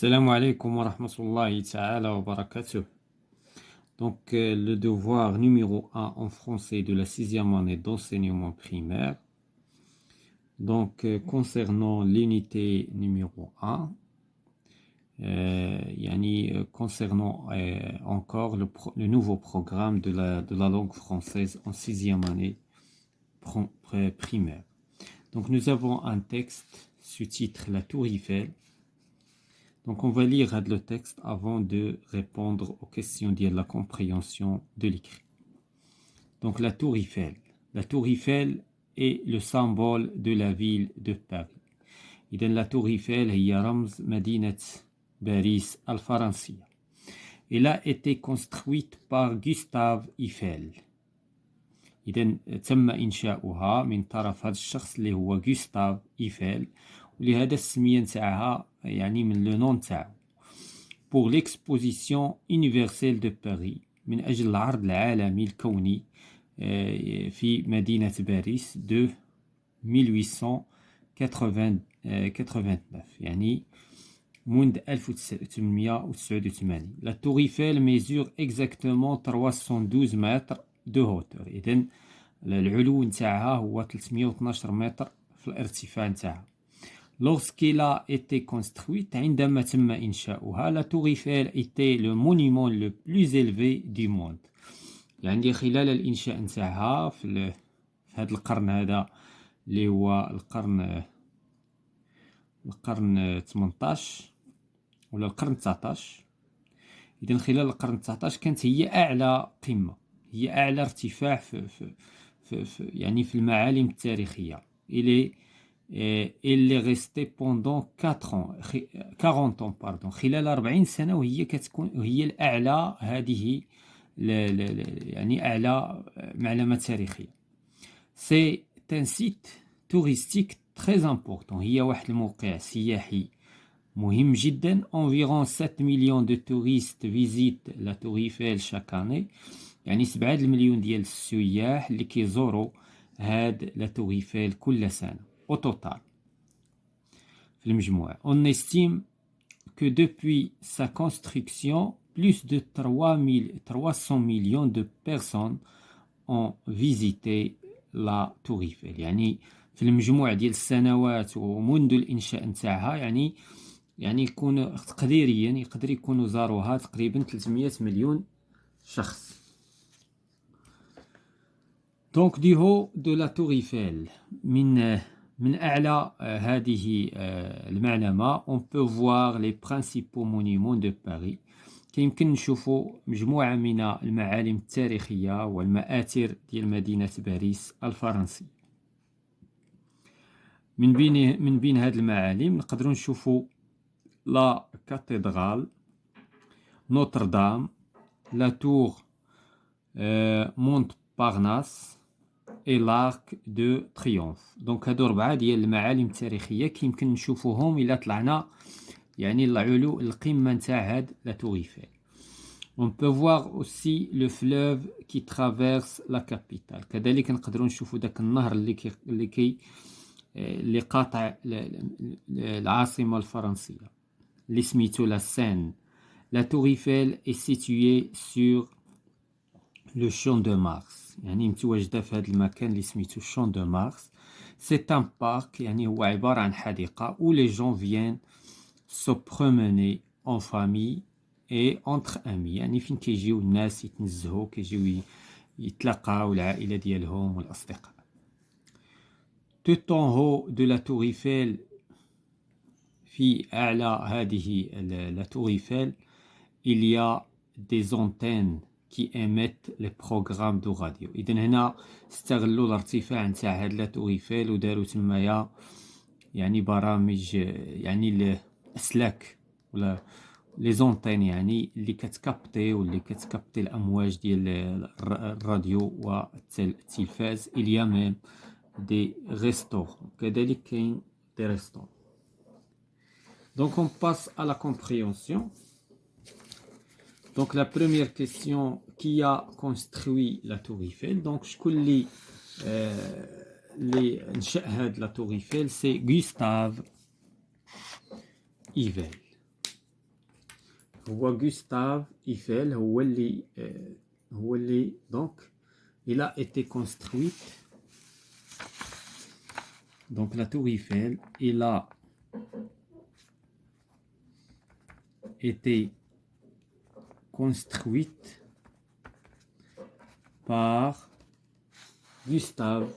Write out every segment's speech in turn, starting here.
Salam alaikum wa rahmatullahi ta'ala wa barakatuh. Donc, le devoir numéro 1 en français de la sixième année d'enseignement primaire. Donc, concernant l'unité numéro 1, concernant encore le nouveau programme de la langue française en sixième année primaire. Donc, nous avons un texte sous-titre La Tour Eiffel. Donc, on va lire le texte avant de répondre aux questions de la compréhension de l'écrit. Donc, la Tour Eiffel. La Tour Eiffel est le symbole de la ville de Paris. إذن la Tour Eiffel هي رمز مدينة باريس الفرنسية. Elle a été construite par Gustave Eiffel. إذن تم إنشاؤها من طرف هذا الشخص اللي هو Gustave Eiffel. ولهذا السمية نتاعها يعني من لو نون تاعو pour l'exposition universelle de Paris من أجل العرض العالمي الكوني في مدينة باريس de 1889 يعني منذ 1889. La Tour Eiffel mesure exactement 312 mètres de hauteur. إذن العلو نتاعها هو 312 متر في الارتفاع نتاعها. Lorsqu'elle a été construite, عندما تم إنشاؤها, la Tour Eiffel était le monument le plus élevé du monde. يعني خلال الإنشاء نتاعها في هذا القرن هذا اللي هو القرن 18 ولا القرن 19. إذن خلال القرن 19 كانت هي أعلى قمة، هي أعلى ارتفاع في المعالم التاريخية. Elle est restée pendant 40 ans خلال 40 سنة وهي كتكون هي الأعلى هذه يعني أعلى معلمة تاريخية. C'est un site touristique très important. هي واحد الموقع سياحي مهم جدا. Environ 7 millions de touristes visitent la Tour Eiffel chaque année. يعني 7 المليون ديال السياح اللي كيزوروا هاد لا Tour Eiffel كل سنة. Au total, on estime que depuis sa construction, plus de 300 millions de personnes ont visité la Tour Eiffel. يعني في المجموع ديال السنوات ومنذ الإنشاء نتاعها يعني يكون تقديريا يقدر يكونوا زاروها تقريبا 300 مليون شخص. Donc du haut de la Tour Eiffel من أعلى هذه المعلمة on peut voir les principaux monuments de Paris. كيمكن نشوفوا مجموعة من المعالم التاريخية والمآثر ديال مدينة باريس الفرنسية. من بين هذه المعالم نقدروا نشوفوا لا كاتدرال، نوتردام، لا تور مونت بارناس et l'arc de triomphe. Donc هادو 4 ديال المعالم التاريخية كيمكن نشوفوهم إلا طلعنا يعني العلو القمة نتاع هاد لا Tour Eiffel. On peut voir aussi le fleuve qui traverse la capitale. كذلك نقدروا نشوفوا داك النهر اللي قاطع العاصمة الفرنسية اللي سميتو لا سين. La Tour Eiffel est située sur le champ de Mars. يعني متواجدة في هذا المكان اللي سميتو champ de Mars. C'est un parc يعني هو عبارة عن حديقة où les gens viennent se promener en famille et entre amis. يعني فين كيجيو الناس يتنزهوا كيجيو يتلاقاو العائلة ديالهم والأصدقاء. Tout en haut de la Tour Eiffel في أعلى هذه la Tour Eiffel il y a des antennes qui émettent les programmes de radio. إذن هنا استغلوا الارتفاع نتاع هاد لا Tour Eiffel وداروا تمايا يعني برامج يعني الأسلاك ولا لي زونتين يعني اللي كتكابتي الأمواج ديال الراديو والتلفاز. il y a même des restaurants. كذلك كاين des restaurants. Donc on passe à la compréhension. Donc la première question, qui a construit la Tour Eiffel? Donc شكون اللي نشأ هاد لا Tour Eiffel? C'est Gustave Eiffel. هو Gustave Eiffel هو اللي donc il a été construite. Donc la tour Eiffel, il a été construite par Gustave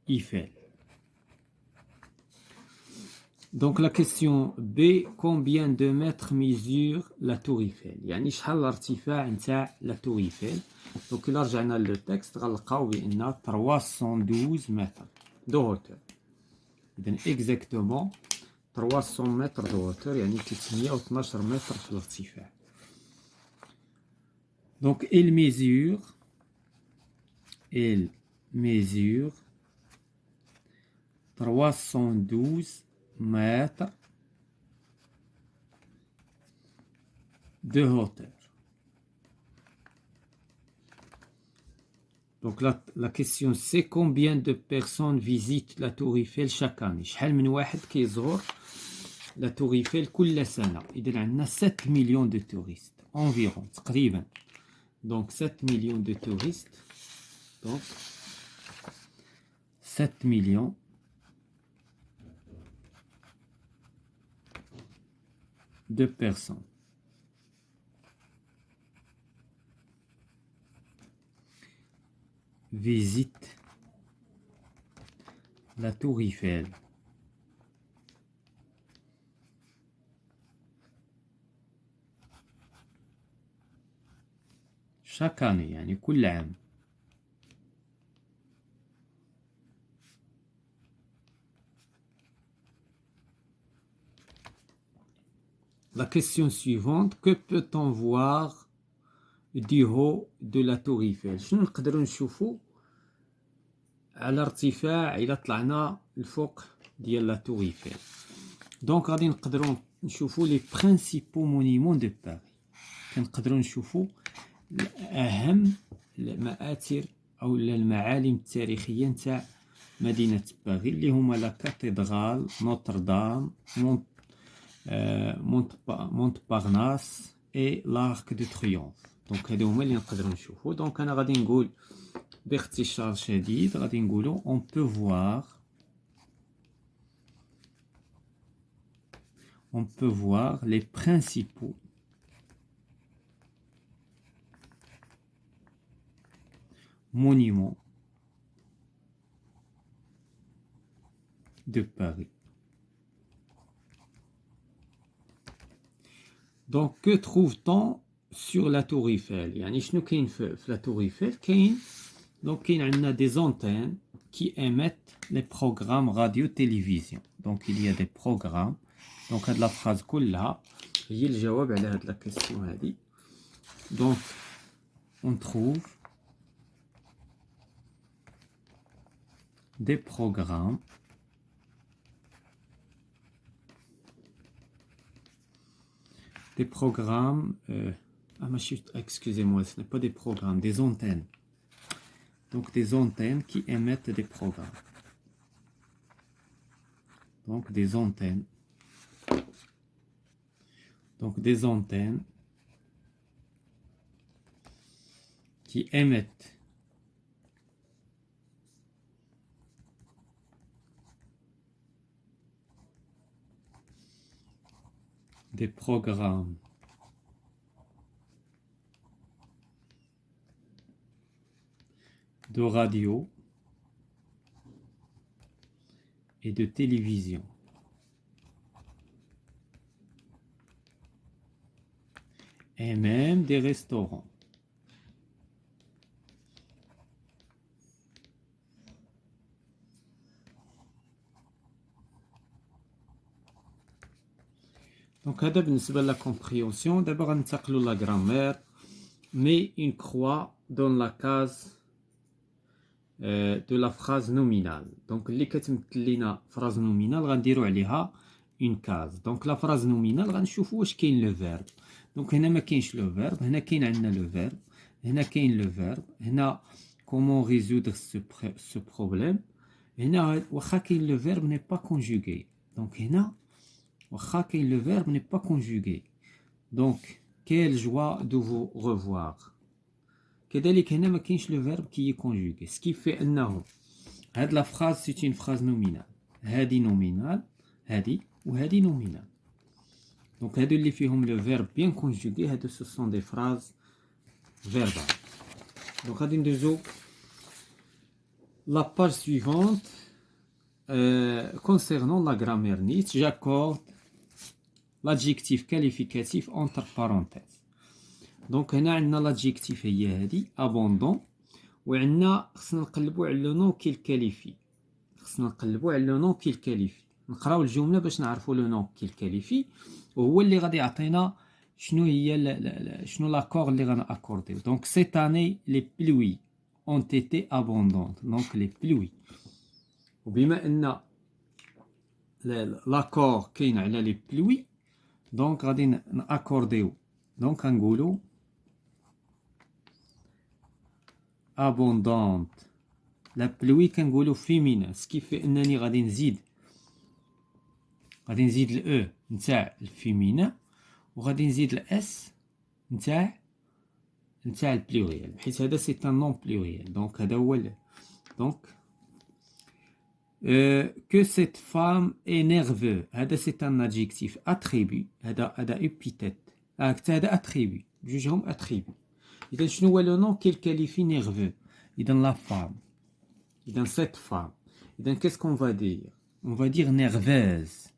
Eiffel. Donc la question B, combien de mètres mesure la tour Eiffel? يعني شحال الارتفاع نتاع la tour Eiffel. Donc إلا رجعنا للتكست غنلقاو بأن 312 متر دو هوتور. إذن exactement 300 متر دو هوتور يعني 312 متر في الارتفاع. Donc elle mesure 312 mètres de hauteur. Donc la question c'est combien de personnes visitent la tour Eiffel chaque année. شحال من واحد كيزور la tour Eiffel كل سنة. إذن عندنا 7 millions de touristes environ تقريبا. Donc 7 millions de touristes. Donc 7 millions de personnes. Visitent la tour Eiffel. Chaque année, يعني كل عام. La question suivante, que peut-on voir du haut de la tour Eiffel? شنو نقدروا نشوفوا على ارتفاع إلا طلعنا الفوق ديال لا tour Eiffel. دونك غادي نقدروا نشوفوا لي برينسيبو مونيمون دو باري. كنقدروا نشوفوا أهم المآثر أو المعالم التاريخية نتاع مدينة باريس اللي هما لا كاتدرال نوتردام مونتبارناس et l'arc de triomphe. دونك هادو هما اللي نقدروا نشوفوا. دونك أنا غادي نقول باختصار شديد غادي نقولوا on peut voir les principaux monuments de Paris. Donc que trouve-t-on sur la tour Eiffel? يعني شنو كاين في la tour Eiffel؟ كاين donc كاين عندنا des antennes qui émettent les programmes radio-télévision. Donc il y a des programmes. Donc هاد la phrase كلها هي الجواب على هاد la question هادي. Donc on trouve des programmes excusez-moi, ce n'est pas des programmes, des antennes. Donc des antennes qui émettent des programmes. Donc des antennes. Donc des antennes qui émettent des programmes de radio et de télévision. Et même des restaurants. Donc, هذا بالنسبة la compréhension. D'abord, ننتقلوا la grammaire. Mets une croix dans la case de la phrase nominale. Donc, اللي كتمثل لنا phrase nominale غنديروا عليها une case. Donc, la phrase nominale غنشوفوا واش كاين le verbe. Donc, هنا ما كاينش le verbe. هنا كاين عندنا le verbe. هنا كاين le verbe. هنا comment résoudre ce problème. هنا واخا كاين le verbe n'est pas conjugué. Donc هنا واخا كاين le verbe n'est pas conjugué. Donc quelle joie de vous revoir. كذلك هنا ما كاينش le verbe qui est conjugué. Ce qui fait أنه هاد la phrase c'est une phrase nominale. هادي nominale هادي وهادي nominale. Donc هادو اللي فيهم le verbe bien conjugué هادو ce sont des phrases verbales. Donc غادي ندوزو la page suivante concernant la grammaire Nietzsche. J'accorde l'adjectif qualificatif entre parenthèses. Donc هنا عندنا l'adjectif هي هادي abondant وعندنا خصنا نقلبوا على لو نون كي الكاليفي. خصنا نقلبوا على لو نون كي الكاليفي. نقراو الجمله باش نعرفوا لو نون كي الكاليفي وهو اللي غادي يعطينا شنو هي شنو لاكور اللي غنأكورديو. دونك cette année les pluies ont été abondantes. Donc les pluies. وبما ان لاكور كاين على لي pluies دونك غادي نأكورديو. دونك غنقولوا abondante. La pluie كنقولوا féminin. سكيفي انني غادي نزيد الاو نتاع الفيمينا وغادي نزيد الاس نتاع البلوريال حيت هذا سي ان نون بلوريال. دونك هذا هو دونك que cette femme est nerveux. هذا سي ان adjectif attribut. هذا epithète. هذا attribut. جوجهم attribut. إذا شنو هو لو نون كي الكاليفي نيرفو؟ إذا لا فام. إذا cette femme. إذا qu'est-ce qu'on va dire? On va dire nerveuse.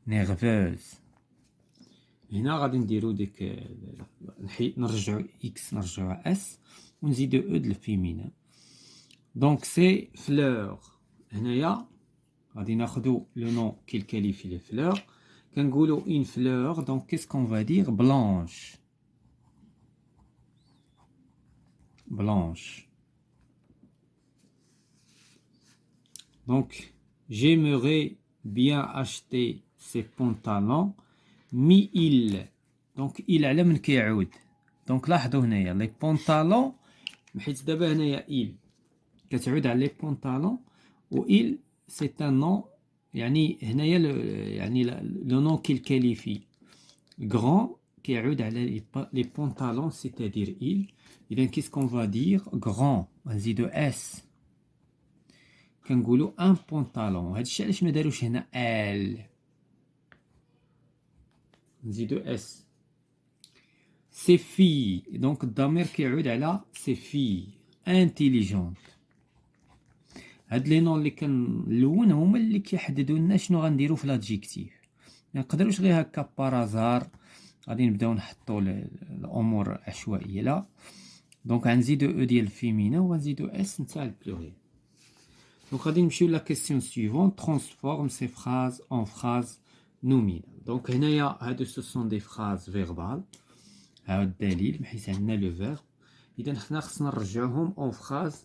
nerveuse. هنا غادي نديرو ديك نرجعو اكس نرجعو اس ونزيدو او د الفيمينا. دونك سي فلور. هنايا غادي ناخدو لو نون كي الكاليفي لي فلور كنقولو اون فلور. دونك كيس كون فا دير بلانش. blanche. Donc j'aimerais bien acheter ces pantalons mi-il. Donc il على من كيعود. دونك لاحظوا هنايا لي بونطالون حيت دابا هنايا il كتعود على لي بونطالون و il سي ان نون يعني هنايا يعني لو نون كي الكاليفي grand كيعود على لي بونطالون سيتادير il. إذا qu'est-ce qu'on va dire grand غنزيدو اس كنقولو ان بونطالون. هادشي علاش ما داروش هنا ال نزيدو اس. سي في. دونك الضمير كيعود على سي في انتيليجونت. هاد لي نون اللي كنلون هما اللي كيحددوا لنا شنو غنديرو في لادجيكتيف. ما نقدروش غير هكا بارازار غادي نبداو نحطو الامور عشوائيه لا. دونك غنزيدو او ديال الفيمينا وغنزيدو اس نتاع البلوريال. دونك غادي نمشيو لا كيسيون سويفون. ترانسفورم سي فراز اون فراز نومينال. دونك هنايا هادو سو سون دي فراز فيربال. ها هو الدليل حيت عندنا لو فيرب. اذا حنا خصنا نرجعوهم اون فراز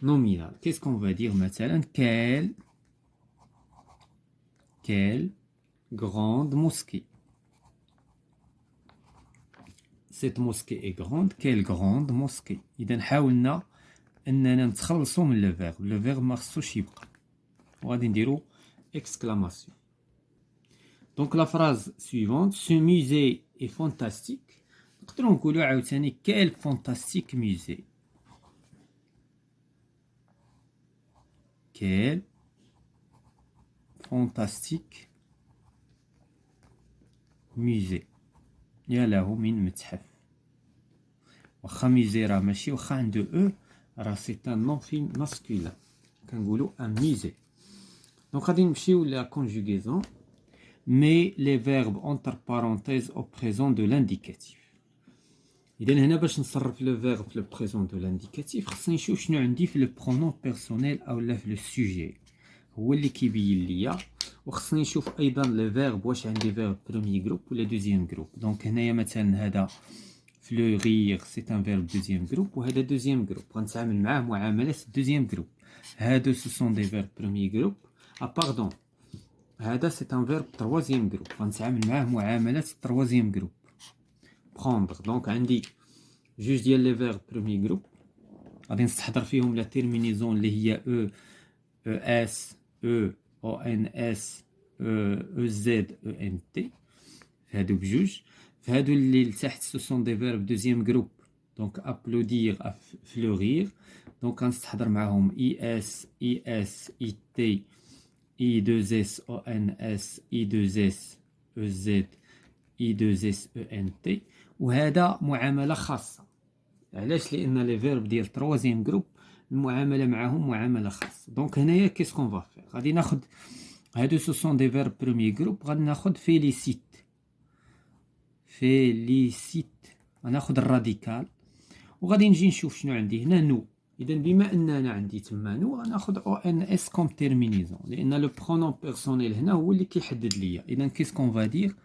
نومينال. كيس كون فا دير مثلا كيل غروند موسكي. Cette mosquée est grande. Quelle grande mosquée. إذا حاولنا أننا نتخلصوا من لو فيرب. لو فيرب ما خصوش يبقى وغادي نديرو exclamation. Donc la phrase suivante. Ce musée est fantastique. نقدروا نقولوا عاوتاني quel fantastique musée. Quel fantastique musée. يا له من متحف. واخا ميزي راه ماشي واخا عنده او راه سي ان نون في ماسكولين كنقولوا ان ميزي. دونك غادي نمشيو لا كونجوغيزون. مي لي فيرب اونتر بارونتيز او بريزون دو لانديكاتيف. اذا هنا باش نصرف لو فيرب في لو بريزون دو لانديكاتيف خصني نشوف شنو عندي في لو برونون بيرسونيل اولا في لو سوجي هو اللي كيبين ليا. وخصني نشوف ايضا لو فيرب واش عندي فيرب بروميي جروب ولا دوزيام جروب. دونك هنايا مثلا هذا فلوريغ سي ان فيرب دوزيام جروب وهذا دوزيام جروب غنتعامل معاه معامله دوزيام جروب. هادو سو سون دي فيرب بروميي جروب. باردون هذا سي ان فيرب تروازيام جروب غنتعامل معاه معامله تروازيام جروب. بروندر. دونك عندي جوج ديال لي فيرب بروميي جروب غادي نستحضر فيهم لا تيرمينيزون اللي هي او اس او ان اس او زد او ان تي، هادو بجوج. فهادو اللي لتحت سو سون دي فيرب دوزيام جروب، دونك ابلودير فلورير، دونك غنستحضر معاهم اي اس اي تي اي 2 اس او ان اس اي 2 اس او زد اي 2 اس او ان تي. وهذا معامله خاصه. علاش؟ لان لي فيرب ديال تروازيام جروب المعامله معاهم معامله خاصه. دونك هنايا كيس كون فا فير، غادي ناخد هادو سو سون دي فيرب بروميي جروب، غادي ناخد فيليسيت غناخد الراديكال، وغادي نجي نشوف شنو عندي هنا نو. اذا بما ان انا عندي تما نو غناخد او ان اس كوم تيرمينيزون، لان لو برونون بيرسونيل هنا هو اللي كيحدد ليا. اذا كيس كون فا دير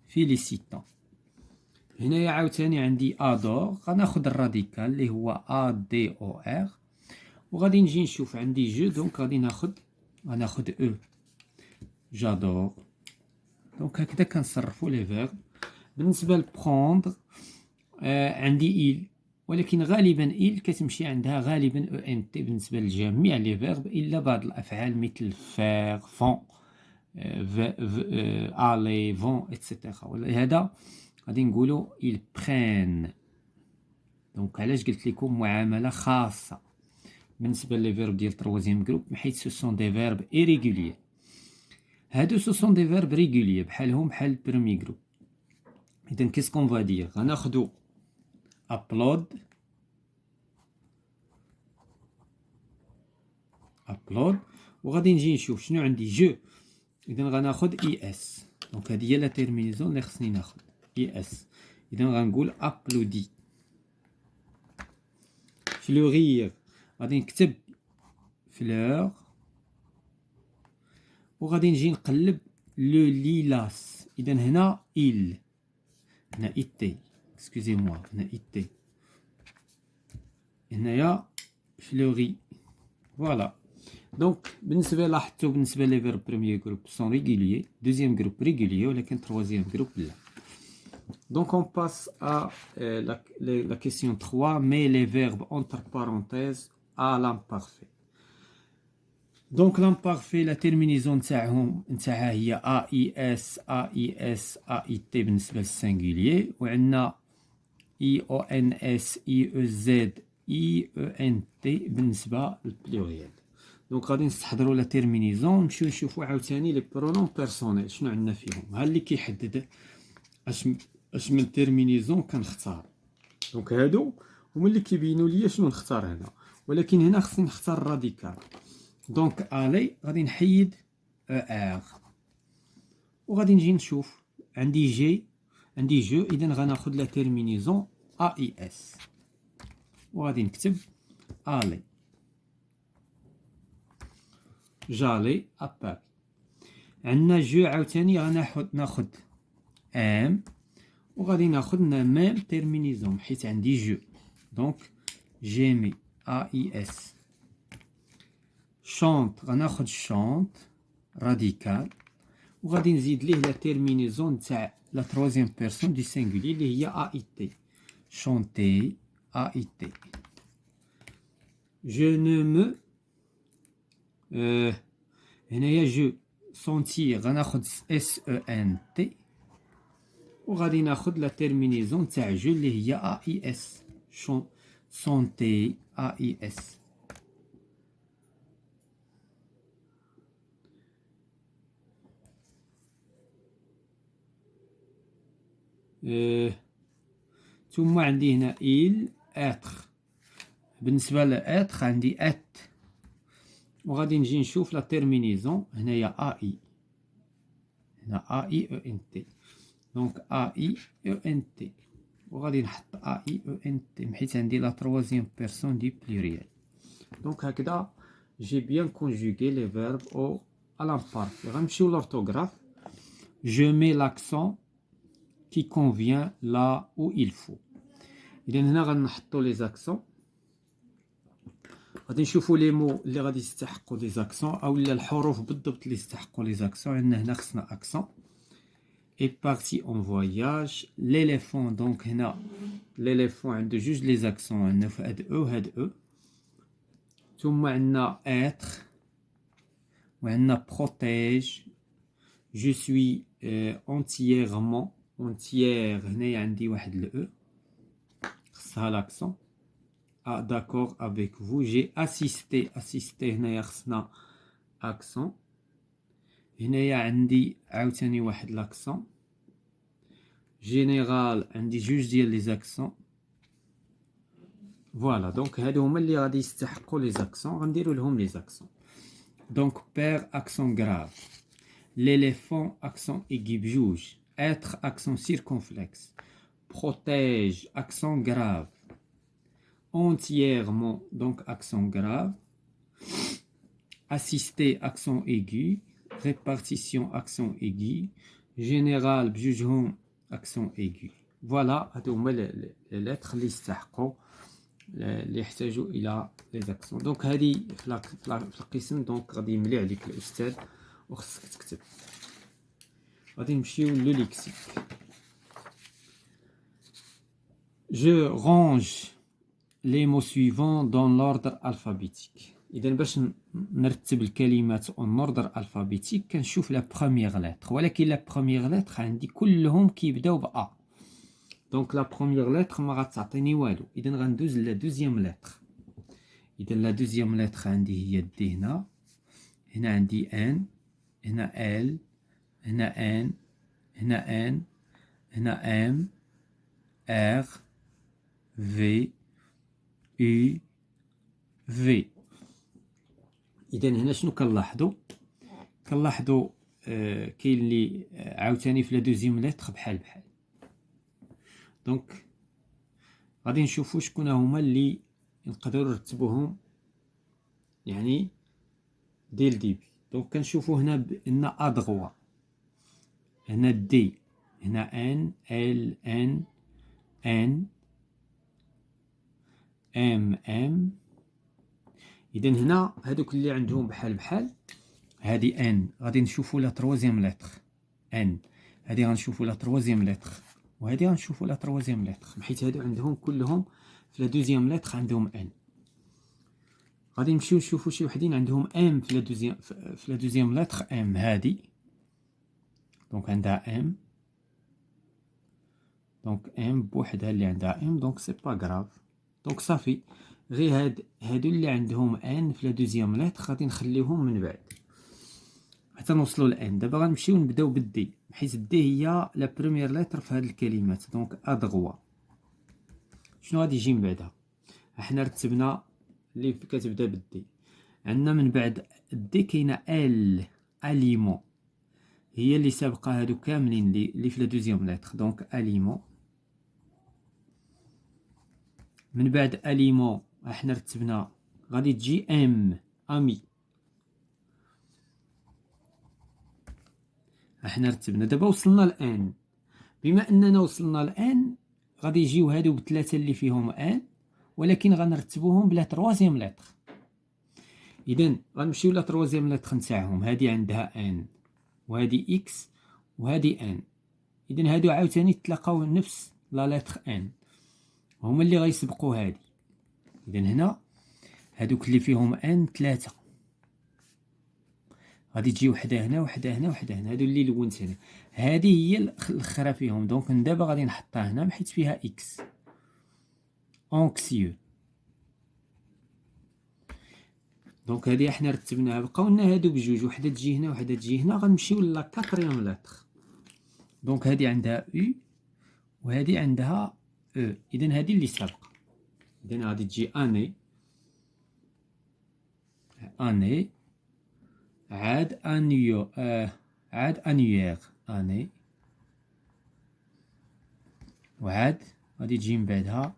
فيليسيتون. هنايا عاوتاني عندي ادور، غناخد الراديكال اللي هو ا دي او ار، وغادي نجي نشوف عندي جو، دونك غادي غناخد او جادور. دونك هكذا كنصرفوا لي فيرب. بالنسبه لبروندر عندي إيل، ولكن غالبا إيل كتمشي عندها غالبا او ان تي بالنسبه لجميع لي فيرب الا بعض الافعال مثل فير فون الي فون اتسيتيرا. ولهذا غادي نقولوا إيل برين. دونك علاش قلت لكم معامله خاصه بالنسبه لي فيرب ديال تروازيام جروب، حيت سو سون دي فيرب ايريغوليير. هادو سو سون دي فيرب ريغوليير بحالهم بحال البرومي جروب. اذا كيس كون فا دير، غناخدو ابلود وغادي نجي نشوف شنو عندي جو. اذا غناخد اي اس، دونك هذه هي لا تيرمينيزون اللي خصني ناخد اي اس. اذا غنقول ابلودي. فلورير غادي نكتب فلور، وغادي نجي نقلب لو ليلاس. اذا هنا إل، هنا إيتي، اكسكوزي موا، هنا إيتي، هنايا فلوري. فوالا. دونك بالنسبه لاحظتوا بالنسبه لي فيرب بروميي جروب سون ريغوليي، دوزيام جروب ريغوليي، ولكن تروازيام جروب لا. Donc on passe à la question 3, mais les verbes entre parenthèses à l'imparfait. Donc l'imparfait la terminaison نتاعها هي AIS AIS AIT بالنسبة للسنجولير، وعندنا IONS IEZ IENT بالنسبة للبلوريال. دونك غادي نستحضروا لا تيرمينيزون، نمشيو نشوفوا عاوتاني لي برونون بيرسونيل شنو عندنا فيهم. ها اللي كيحدد اش من تيرمينيزون كنختار. دونك هادو هما اللي كيبينوا ليا شنو نختار هنا، ولكن هنا خصني نختار راديكال. دونك الي غادي نحيد ار، وغادي نجي نشوف عندي جو. اذا غناخد لا تيرمينيزون اي اس، وغادي نكتب الي جالي ابار. عندنا جو عاوتاني غناخد ام، وغادي ناخد ميم تيرمينيزون حيت عندي جو. دونك جيمي اي اس. شونت غناخد شونت راديكال، وغادي نزيد ليه لا تيرمينيزون تاع لا تروازيام بيرسون دي سينغولي اللي هي اي تي. شونتي اي تي. جو نو مو هنايا جو سونتير غناخد اس او ان تي، وغادي ناخد لا تيرمينيزون تاع جو اللي هي اي اس. سونتي اي اس. ثم عندي هنا إل اتر. بالنسبة لاتر عندي ات، وغادي نجي نشوف لا تيرمينيزون هنايا اي، هنا اي او ان تي. دونك اي او ان تي، وغادي نحط اي او ان تي حيت عندي لا تروازيام بيرسون دي بلوريال. دونك هكذا جي بيان كونجوغي لي فيرب او à l'imparfait. غنمشيو لورثوغراف. جو مي لاكسون qui convient là où il faut. إذا هنا غنحطو لي زاكسون، غادي نشوفو لي مو اللي غادي يستحقوا لي زاكسون، اولا الحروف بالضبط اللي يستحقوا لي زاكسون. عندنا هنا خصنا اكسون. اي بارتي اون فواياج. ليليفون، دونك هنا ليليفون عنده جوج لي زاكسون، عندنا في هاد او هاد او. ثم عندنا être وعندنا protège. je suis entièrement entière هنايا عندي واحد ال e خصها l'accent. ah d'accord avec vous. j'ai assisté هنايا خصنا accent. هنايا عندي عاوتاني واحد l'accent. général عندي جوج ديال لي زاكسون. فوالا دونك هادو هما اللي غادي يستحقوا لي زاكسون، غنديروا لهم لي زاكسون. دونك بير اكسون غراف، l'éléphant accent aigu بجوج، être accent circonflexe، protège accent grave، entièrement donc accent grave، assister accent aigu، répartition accent aigu، général بجوجهم accent aigu. فوالا هادو هما لي لتر اللي يستحقوا اللي يحتاجوا الى لي زاكسون. دونك هذه في القسم دونك غادي يملي عليك الاستاذ وخصك تكتب. غادي نمشيو لو ليكسيك. je range les mots suivants dans l'ordre alphabétique. اذا باش نرتب الكلمات اون اوردر الفابيتيك كنشوف لا بروميير لتر، ولكن لا بروميير لتر عندي كلهم كيبداو ب دونك لا بروميير لتر ما غتعطيني والو، اذا غندوز لا دوزيام لتر. اذا لا دوزيام لتر عندي هي دي. هنا عندي ان، هنا ال، هنا ان، هنا ان، هنا ام، ار، في، او، في. اذا هنا شنو كنلاحظوا؟ كنلاحظوا كاين اللي عاوتاني في لا دوزيام لتر بحال دونك غادي نشوفوا شكون هما اللي نقدروا نرتبوهم يعني ديال الديبي. دونك كنشوفوا هنا بان ادغوا، هنا دي، هنا ان، ال، ان، ان، ام. اذا هنا هادوك اللي عندهم بحال هادي ان غادي نشوفوا لا تروازيام لتر ان، هادي غنشوفوا لا تروازيام لتر، وهادي غنشوفوا لا تروازيام لتر، حيت هادو عندهم كلهم في لا دوزيام لتر عندهم ان. غادي نمشيو نشوفوا شي وحدين عندهم ام في لا دوزيام لتر ام. هادي دونك عندها ام، دونك ام بوحدها اللي عندها ام، دونك سي با غراف. دونك صافي غير هادو اللي عندهم ان في لا دوزيام لتر غادي نخليوهم من بعد حتى نوصلوا لان. دابا غنمشيو نبداو بالدي، حيت الدي هي لا بروميير لتر في هاد الكلمات. دونك ادغوا شنو غادي يجي من بعدها؟ حنا رتبنا اللي كتبدا بالدي. عندنا من بعد الدي كاينه ال، اليمون هي اللي سابقه هادو كاملين اللي في لا دوزيام لتر. دونك اليمون. من بعد اليمون احنا رتبنا غادي تجي ام، امي. احنا رتبنا دابا وصلنا الان. بما اننا وصلنا الان غادي يجيو هادو بثلاثه اللي فيهم ان، ولكن غنرتبوهم بلا تروازيام لتر. اذا غنمشيو لا تروازيام لتر نتاعهم. هادي عندها ان، وهادي اكس، وهادي ان. اذا هادو عاوتاني تلاقاو نفس لا لتر ان، هما اللي غيسبقوا هادي. اذا هنا هادوك اللي فيهم ان ثلاثه، غادي تجي وحده هنا وحده هنا وحده هنا، هادو اللي لونت هنا. هادي هي الاخرى فيهم. دونك دابا غادي نحطها هنا حيت فيها اكس. اونكسيو. دونك هادي احنا رتبناها، بقاو لنا هادو بجوج، وحده تجي هنا وحده تجي هنا. غنمشيو لا كاتريام لتر. دونك هادي عندها او، وهادي عندها او. اذا هادي اللي سابقه. اذا غادي تجي اني، اني، عاد انيو، عاد انيير، اني، وعاد غادي تجي من بعدها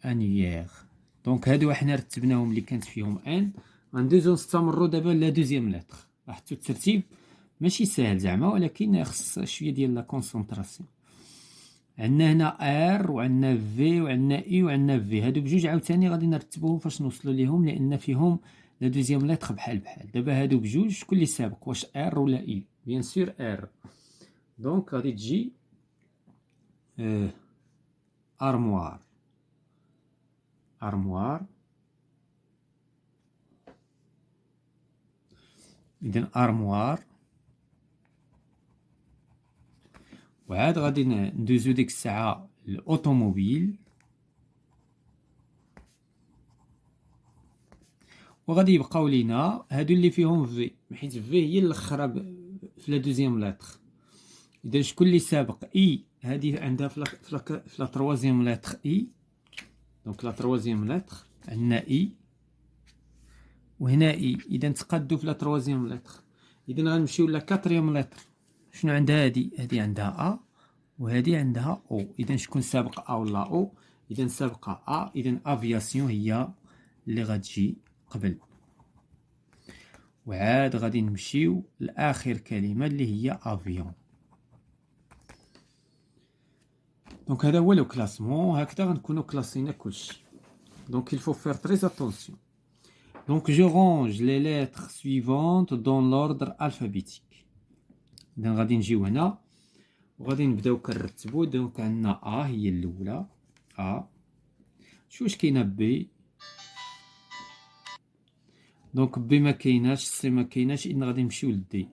انيير. دونك هادو احنا رتبناهم اللي كانت فيهم ان. غندوزو نستمروا دابا لا دوزيام لتر. لاحظتوا الترتيب ماشي ساهل زعما، ولكن خص شويه ديال لا كونسونطراسيون. عندنا هنا ار، وعندنا في، وعندنا اي، وعندنا في. هادو بجوج عاوتاني غادي نرتبوهم فاش نوصلوا ليهم، لان فيهم لا دوزيام لتر بحال. دابا هادو بجوج شكون اللي سابق؟ واش ار ولا اي؟ بيان سور ار. دونك غادي تجي ارموار، ارموار. إذن أرموار. وعاد غادي ندوزو ديك الساعة الأوتوموبيل، وغادي يبقاو لينا هادو اللي فيهم في، حيت في هي الاخرى في لا دوزيام لاتر. اذا شكون اللي سابق اي، هذه عندها في لا تروازيام لاتر اي. دونك لا تروازيام لاتر عندنا اي وهنا اي، اذا تقادوا في لا تروازيام لاتر. اذا غنمشيو لا كاتريام لاتر. شنو عندها هذه عندها ا وهذه عندها او. اذا شكون سابق ا ولا او؟ اذا سابقه ا، اذا افياسيون هي اللي غتجي قبل. وعاد غادي نمشيو لاخر كلمه اللي هي افيون. دونك هذا هو لو كلاسمون. هكذا غنكونوا كلاسينا كلشي. دونك il faut faire très attention. Donc je range les lettres suivantes dans l'ordre alphabétique. اذا غادي نجيو هنا وغادي نبداو كنرتبوا. دونك عندنا ا هي الاولى، ا. شو واش كاينه بي؟ دونك بي ما كايناش، سي ما كايناش، اذا غادي نمشيو لدي.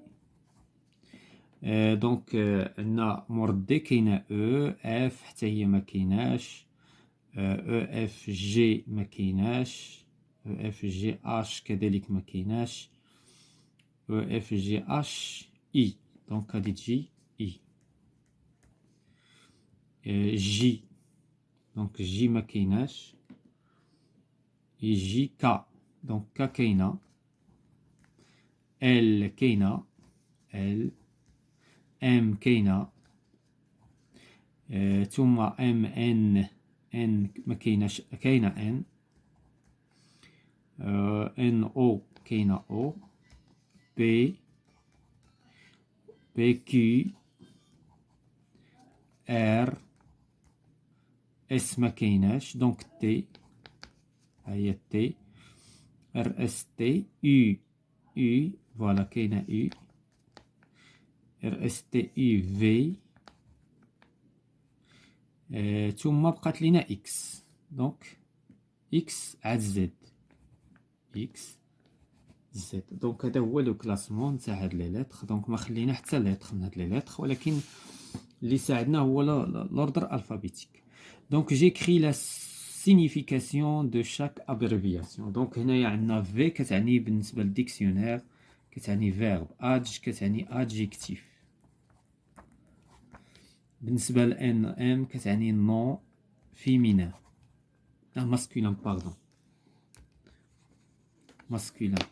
دونك عندنا مور دي كاينه او اف حتى هي ما كايناش، او اف جي ما كايناش، او اف جي اش كذلك ما كايناش، او اف جي اش اي. دونك غادي تجي اي. جي، دونك جي ما كايناش، يجي كا. دونك كا كاينه، ال كاينه، ال. ام كاينه، ثم ام ان، ان ما كايناش، كاينه ان. ان او كاينه او. بي، بي كيو، ار، اس ما كايناش. دونك تي، هي تي. ار اس تي. يو، يو فوالا كاينه يو. ار اس تي يو في. ثم بقات لينا اكس. دونك اكس عاد زد، اكس زد. دونك هذا هو لو كلاسمون تاع هاد لي لتر. دونك ما خلينا حتى لتر من هاد لي لتر، ولكن اللي ساعدنا هو l'ordre alphabétique. Donc j'écris la signification de chaque abréviation. Donc هنايا عندنا في كتعني بالنسبه للديكسيونير كتعني verb، ادج كتعني adjectif. بالنسبه ل ام كتعني non féminin، masculin pardon، masculin.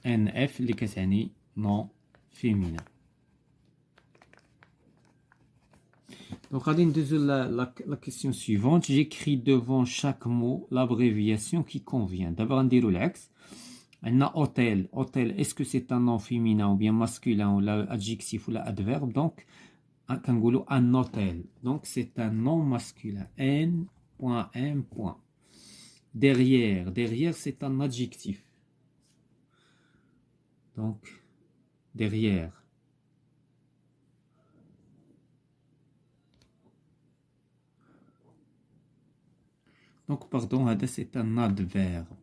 NF اللي كتعني non féminin. Donc غادي ندوزو la question suivante. J'écris devant chaque mot l'abréviation qui convient. دابا غنديرو العكس. عندنا hôtel. Hôtel, est-ce que c'est un nom féminin ou bien masculin ou adjectif ou adverbe? Donc كنقولو un hôtel. Donc c'est un nom masculin. N.M. Derrière, derrière c'est un adjectif. Donc derrière. Donc pardon, هذا c'est un adverbe.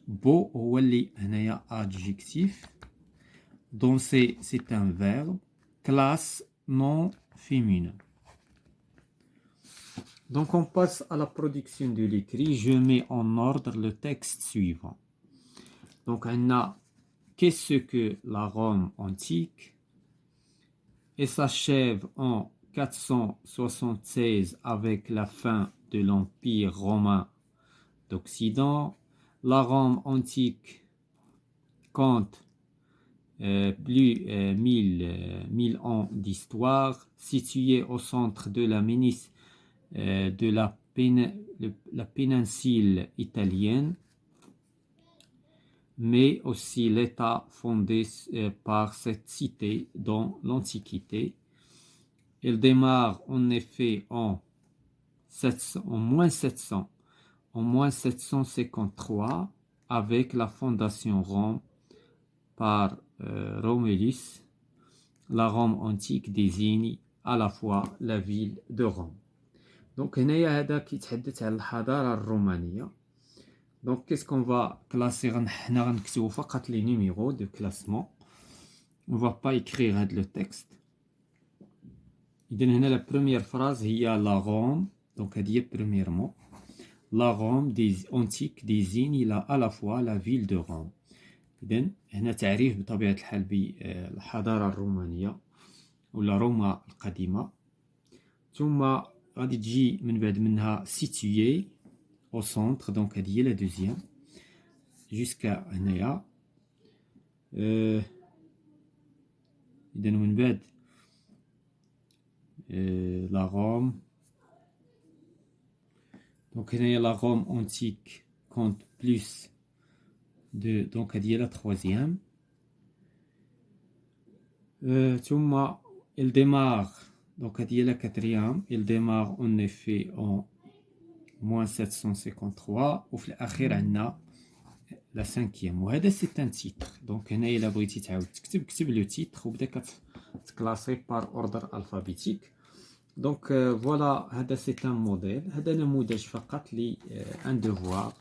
Beau هو اللي هنايا adjectif. Danser c'est un verbe. Classe non féminin. Donc on passe à la production de l'écrit. Je mets en ordre le texte suivant. Donc on a qu'est-ce que la Rome antique? Elle s'achève en 476 avec la fin de l'Empire romain d'Occident. La Rome antique compte plus 1000 ans d'histoire. Située au centre de la de la péninsule italienne, mais aussi l'État fondé par cette cité dans l'Antiquité. Elle démarre en effet en moins 753 avec la fondation Rome par Romulus. La Rome antique désigne à la fois la ville de Rome. دونك هنايا هذا كيتحدث على الحضارة الرومانية. Donc, qu'est-ce qu'on va classer? On va écrire les numéros de classement. On ne va pas écrire le texte. La première phrase, il y a la Rome. Donc, il y a premièrement. La Rome antique désigne à la fois la ville de Rome. إذن هنا تعريف بطبيعة الحال بالحضارة الرومانية ولا روما القديمة. ثم غادي تجي من بعد منها situé au centre. Donc هذه هي la deuxième jusqu'à هنايا. إذن من بعد la Rome. Donc هنايا la Rome antique compte plus de. Donc هذه هي la troisième. ثم il démarre. Donc هذه هي la quatrième. Il démarre en effet en moins 753 وفي الأخير عندنا la cinquième. وهذا c'est un titre. Donc هنا إلا بغيتي تعاود تكتب كتب لو تيتر وبدا كتكلاسي بار اوردر الفابيتيك. دونك فوالا هذا سي ان موديل. هذا نموذج فقط ل ان دوفوار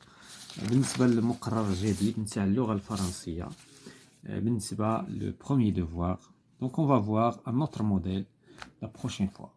بالنسبه للمقرر الجديد نتاع اللغه الفرنسيه بالنسبه لو بروميير دوفوار. دونك اون فا فوار ان اوتر موديل لا بروشين فوا.